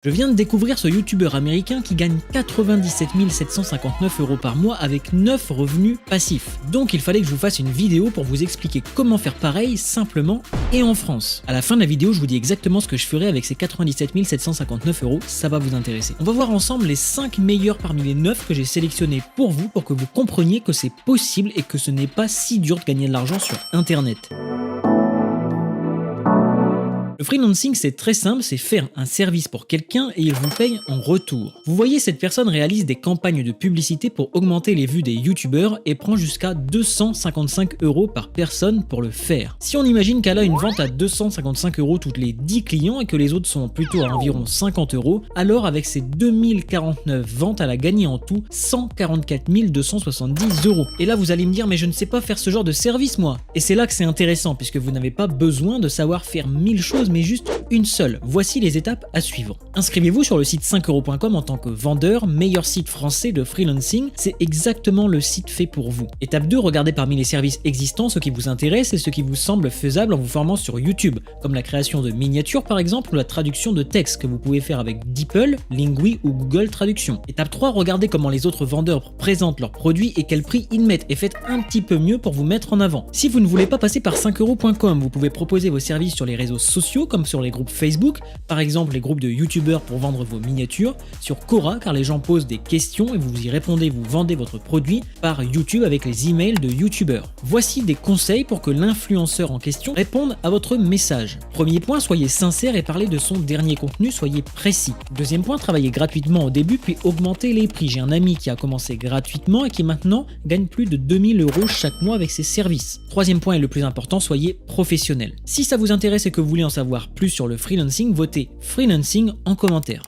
Je viens de découvrir ce youtubeur américain qui gagne 97 759 € par mois avec 9 revenus passifs. Donc il fallait que je vous fasse une vidéo pour vous expliquer comment faire pareil simplement et en France. À la fin de la vidéo, je vous dis exactement ce que je ferai avec ces 97 759 €, ça va vous intéresser. On va voir ensemble les 5 meilleurs parmi les 9 que j'ai sélectionnés pour vous pour que vous compreniez que c'est possible et que ce n'est pas si dur de gagner de l'argent sur internet. Le freelancing, c'est très simple, c'est faire un service pour quelqu'un et il vous paye en retour. Vous voyez, cette personne réalise des campagnes de publicité pour augmenter les vues des youtubeurs et prend jusqu'à 255 € par personne pour le faire. Si on imagine qu'elle a une vente à 255 € toutes les 10 clients et que les autres sont plutôt à environ 50 €, alors avec ses 2049 ventes, elle a gagné en tout 144 270 €. Et là, vous allez me dire, mais je ne sais pas faire ce genre de service moi. Et c'est là que c'est intéressant puisque vous n'avez pas besoin de savoir faire 1000 choses mais juste une seule. Voici les étapes à suivre. Inscrivez-vous sur le site 5euros.com en tant que vendeur, meilleur site français de freelancing. C'est exactement le site fait pour vous. Étape 2, regardez parmi les services existants ce qui vous intéresse et ce qui vous semble faisable en vous formant sur YouTube, comme la création de miniatures par exemple ou la traduction de texte que vous pouvez faire avec DeepL, Lingui ou Google Traduction. Étape 3, regardez comment les autres vendeurs présentent leurs produits et quel prix ils mettent et faites un petit peu mieux pour vous mettre en avant. Si vous ne voulez pas passer par 5euros.com, vous pouvez proposer vos services sur les réseaux sociaux comme sur les groupes Facebook, par exemple les groupes de youtubeurs pour vendre vos miniatures, sur Quora car les gens posent des questions et vous y répondez, vous vendez votre produit par YouTube avec les emails de youtubeurs. Voici des conseils pour que l'influenceur en question réponde à votre message. Premier point, soyez sincère et parlez de son dernier contenu, soyez précis. Deuxième point, travaillez gratuitement au début puis augmentez les prix. J'ai un ami qui a commencé gratuitement et qui maintenant gagne plus de 2000 € chaque mois avec ses services. Troisième point et le plus important, soyez professionnel. Si ça vous intéresse et que vous voulez en savoir plus sur le freelancing, votez freelancing en commentaire.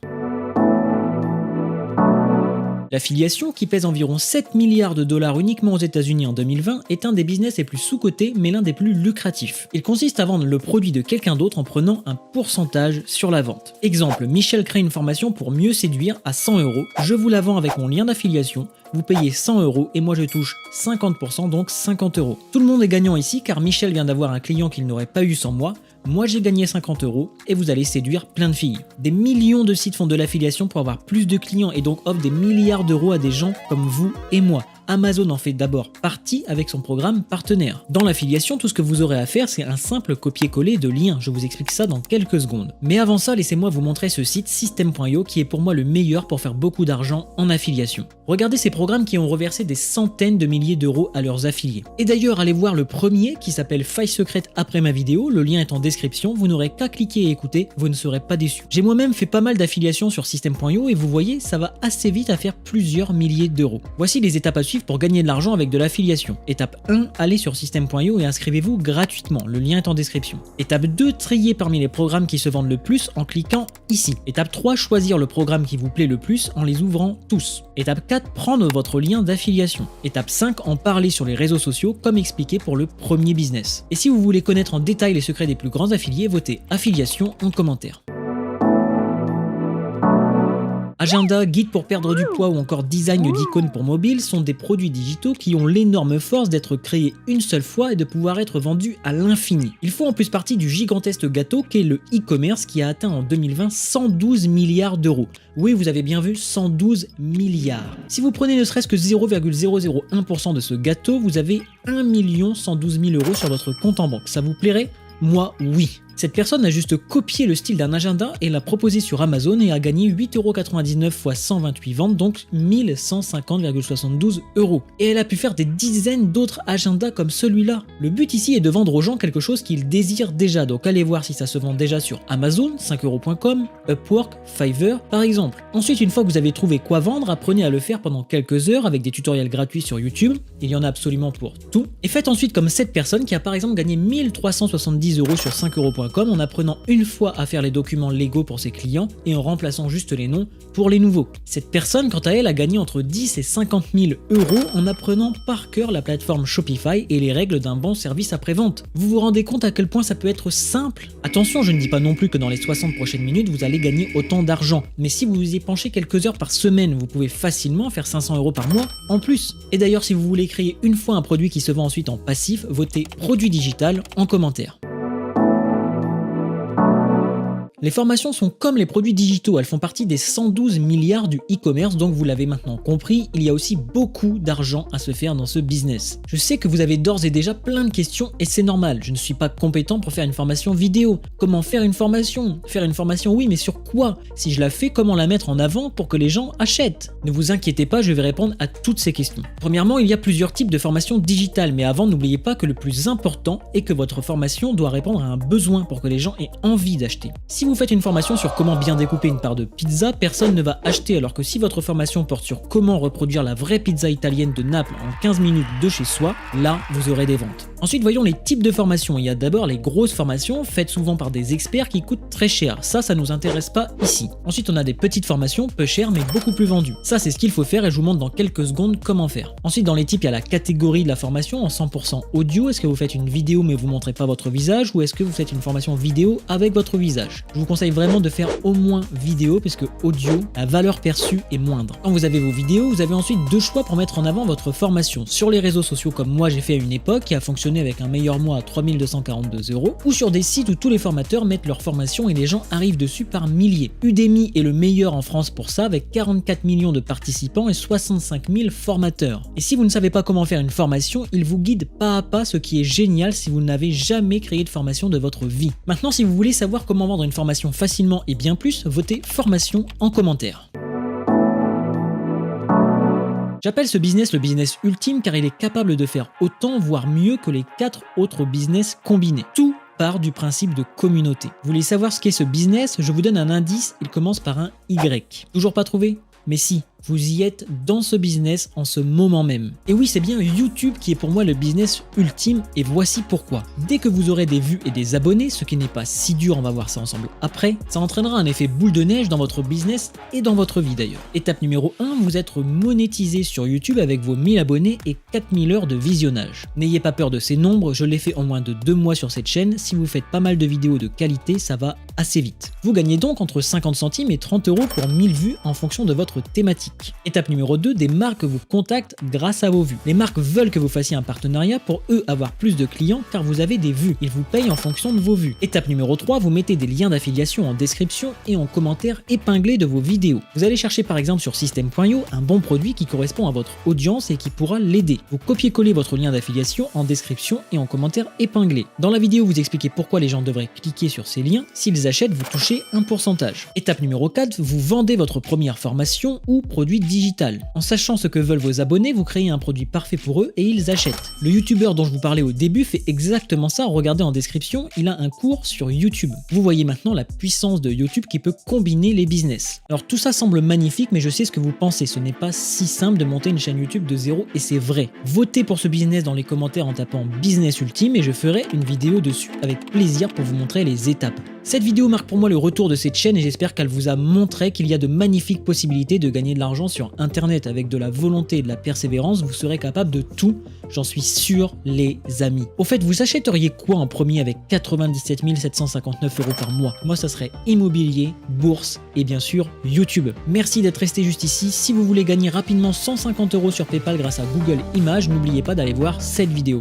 L'affiliation, qui pèse environ 7 milliards de dollars uniquement aux États-Unis en 2020, est un des business les plus sous-cotés mais l'un des plus lucratifs. Il consiste à vendre le produit de quelqu'un d'autre en prenant un pourcentage sur la vente. Exemple, Michel crée une formation pour mieux séduire à 100 €. Je vous la vends avec mon lien d'affiliation. Vous payez 100 € et moi je touche 50%, donc 50 €. Tout le monde est gagnant ici car Michel vient d'avoir un client qu'il n'aurait pas eu sans moi j'ai gagné 50 € et vous allez séduire plein de filles. Des millions de sites font de l'affiliation pour avoir plus de clients et donc offrent des milliards d'euros à des gens comme vous et moi. Amazon en fait d'abord partie avec son programme partenaire. Dans l'affiliation, tout ce que vous aurez à faire, c'est un simple copier-coller de liens. Je vous explique ça dans quelques secondes. Mais avant ça, laissez-moi vous montrer ce site System.io qui est pour moi le meilleur pour faire beaucoup d'argent en affiliation. Regardez ces programmes qui ont reversé des centaines de milliers d'euros à leurs affiliés. Et d'ailleurs, allez voir le premier qui s'appelle Faille secrète après ma vidéo, le lien est en description, vous n'aurez qu'à cliquer et écouter, vous ne serez pas déçus. J'ai moi-même fait pas mal d'affiliations sur System.io et vous voyez, ça va assez vite à faire plusieurs milliers d'euros. Voici les étapes à suivre pour gagner de l'argent avec de l'affiliation. Étape 1, allez sur System.io et inscrivez-vous gratuitement, le lien est en description. Étape 2, trier parmi les programmes qui se vendent le plus en cliquant ici. Étape 3, choisir le programme qui vous plaît le plus en les ouvrant tous. Étape 4, prendre votre lien d'affiliation. Étape 5, en parler sur les réseaux sociaux comme expliqué pour le premier business. Et si vous voulez connaître en détail les secrets des plus grands affiliés, votez affiliation en commentaire. Agenda, guide pour perdre du poids ou encore design d'icônes pour mobile sont des produits digitaux qui ont l'énorme force d'être créés une seule fois et de pouvoir être vendus à l'infini. Ils font en plus partie du gigantesque gâteau qu'est le e-commerce qui a atteint en 2020 112 milliards d'euros. Oui, vous avez bien vu, 112 milliards. Si vous prenez ne serait-ce que 0,001% de ce gâteau, vous avez 1 112 000 € sur votre compte en banque. Ça vous plairait ? Moi, oui. Cette personne a juste copié le style d'un agenda et l'a proposé sur Amazon et a gagné 8,99 € x 128 ventes, donc 1150,72 €. Et elle a pu faire des dizaines d'autres agendas comme celui-là. Le but ici est de vendre aux gens quelque chose qu'ils désirent déjà, donc allez voir si ça se vend déjà sur Amazon, 5euros.com, Upwork, Fiverr par exemple. Ensuite, une fois que vous avez trouvé quoi vendre, apprenez à le faire pendant quelques heures avec des tutoriels gratuits sur YouTube, il y en a absolument pour tout. Et faites ensuite comme cette personne qui a par exemple gagné 1370 € sur 5euros.com en apprenant une fois à faire les documents légaux pour ses clients et en remplaçant juste les noms pour les nouveaux. Cette personne, quant à elle, a gagné entre 10 et 50 000 € en apprenant par cœur la plateforme Shopify et les règles d'un bon service après-vente. Vous vous rendez compte à quel point ça peut être simple? Attention, je ne dis pas non plus que dans les 60 prochaines minutes, vous allez gagner autant d'argent, mais si vous vous y penchez quelques heures par semaine, vous pouvez facilement faire 500 € par mois en plus. Et d'ailleurs, si vous voulez créer une fois un produit qui se vend ensuite en passif, votez produit digital en commentaire. Les formations sont comme les produits digitaux, elles font partie des 112 milliards du e-commerce, donc vous l'avez maintenant compris, il y a aussi beaucoup d'argent à se faire dans ce business. Je sais que vous avez d'ores et déjà plein de questions et c'est normal, je ne suis pas compétent pour faire une formation vidéo. Comment faire une formation? Faire une formation oui, mais sur quoi? Si je la fais, comment la mettre en avant pour que les gens achètent? Ne vous inquiétez pas, je vais répondre à toutes ces questions. Premièrement, il y a plusieurs types de formations digitales, mais avant, n'oubliez pas que le plus important est que votre formation doit répondre à un besoin pour que les gens aient envie d'acheter. Si vous faites une formation sur comment bien découper une part de pizza, personne ne va acheter, alors que si votre formation porte sur comment reproduire la vraie pizza italienne de Naples en 15 minutes de chez soi, là, vous aurez des ventes. Ensuite, voyons les types de formations. Il y a d'abord les grosses formations, faites souvent par des experts qui coûtent très cher. Ça nous intéresse pas ici. Ensuite, on a des petites formations, peu chères mais beaucoup plus vendues. Ça, c'est ce qu'il faut faire et je vous montre dans quelques secondes comment faire. Ensuite, dans les types, il y a la catégorie de la formation en 100% audio. Est-ce que vous faites une vidéo mais vous montrez pas votre visage ou est-ce que vous faites une formation vidéo avec votre visage? Je vous conseille vraiment de faire au moins vidéo parce que audio, la valeur perçue est moindre. Quand vous avez vos vidéos, vous avez ensuite deux choix pour mettre en avant votre formation. Sur les réseaux sociaux comme moi j'ai fait à une époque qui a fonctionné avec un meilleur mois à 3242 € ou sur des sites où tous les formateurs mettent leur formation et les gens arrivent dessus par milliers. Udemy est le meilleur en France pour ça avec 44 millions de participants et 65 000 formateurs. Et si vous ne savez pas comment faire une formation, il vous guide pas à pas, ce qui est génial si vous n'avez jamais créé de formation de votre vie. Maintenant, si vous voulez savoir comment vendre une formation facilement et bien plus, votez formation en commentaire. J'appelle ce business le business ultime car il est capable de faire autant, voire mieux que les 4 autres business combinés. Tout part du principe de communauté. Vous voulez savoir ce qu'est ce business? Je vous donne un indice, il commence par un Y. Toujours pas trouvé? Mais si, vous y êtes dans ce business en ce moment même. Et oui, c'est bien YouTube qui est pour moi le business ultime et voici pourquoi. Dès que vous aurez des vues et des abonnés, ce qui n'est pas si dur, on va voir ça ensemble après, ça entraînera un effet boule de neige dans votre business et dans votre vie d'ailleurs. Étape numéro 1, vous êtes monétisé sur YouTube avec vos 1000 abonnés et 4000 heures de visionnage. N'ayez pas peur de ces nombres, je l'ai fait en moins de 2 mois sur cette chaîne, si vous faites pas mal de vidéos de qualité, ça va assez vite. Vous gagnez donc entre 50 centimes et 30 € pour 1000 vues en fonction de votre thématique. Étape numéro 2, des marques vous contactent grâce à vos vues. Les marques veulent que vous fassiez un partenariat pour eux avoir plus de clients car vous avez des vues. Ils vous payent en fonction de vos vues. Étape numéro 3, vous mettez des liens d'affiliation en description et en commentaire épinglés de vos vidéos. Vous allez chercher par exemple sur System.io un bon produit qui correspond à votre audience et qui pourra l'aider. Vous copiez-collez votre lien d'affiliation en description et en commentaire épinglé. Dans la vidéo, vous expliquez pourquoi les gens devraient cliquer sur ces liens. S'ils achètent, vous touchez un pourcentage. Étape numéro 4, vous vendez votre première formation ou produit digital. En sachant ce que veulent vos abonnés, vous créez un produit parfait pour eux et ils achètent. Le youtubeur dont je vous parlais au début fait exactement ça, regardez en description, il a un cours sur YouTube. Vous voyez maintenant la puissance de YouTube qui peut combiner les business. Alors tout ça semble magnifique, mais je sais ce que vous pensez, ce n'est pas si simple de monter une chaîne YouTube de zéro et c'est vrai. Votez pour ce business dans les commentaires en tapant business ultime et je ferai une vidéo dessus avec plaisir pour vous montrer les étapes. Cette vidéo marque pour moi le retour de cette chaîne et j'espère qu'elle vous a montré qu'il y a de magnifiques possibilités de gagner de l'argent sur internet. Avec de la volonté et de la persévérance, vous serez capable de tout, j'en suis sûr les amis. Au fait, vous achèteriez quoi en premier avec 97 759 € par mois? Moi ça serait immobilier, bourse et bien sûr YouTube. Merci d'être resté juste ici. Si vous voulez gagner rapidement 150 € sur PayPal grâce à Google Images, n'oubliez pas d'aller voir cette vidéo.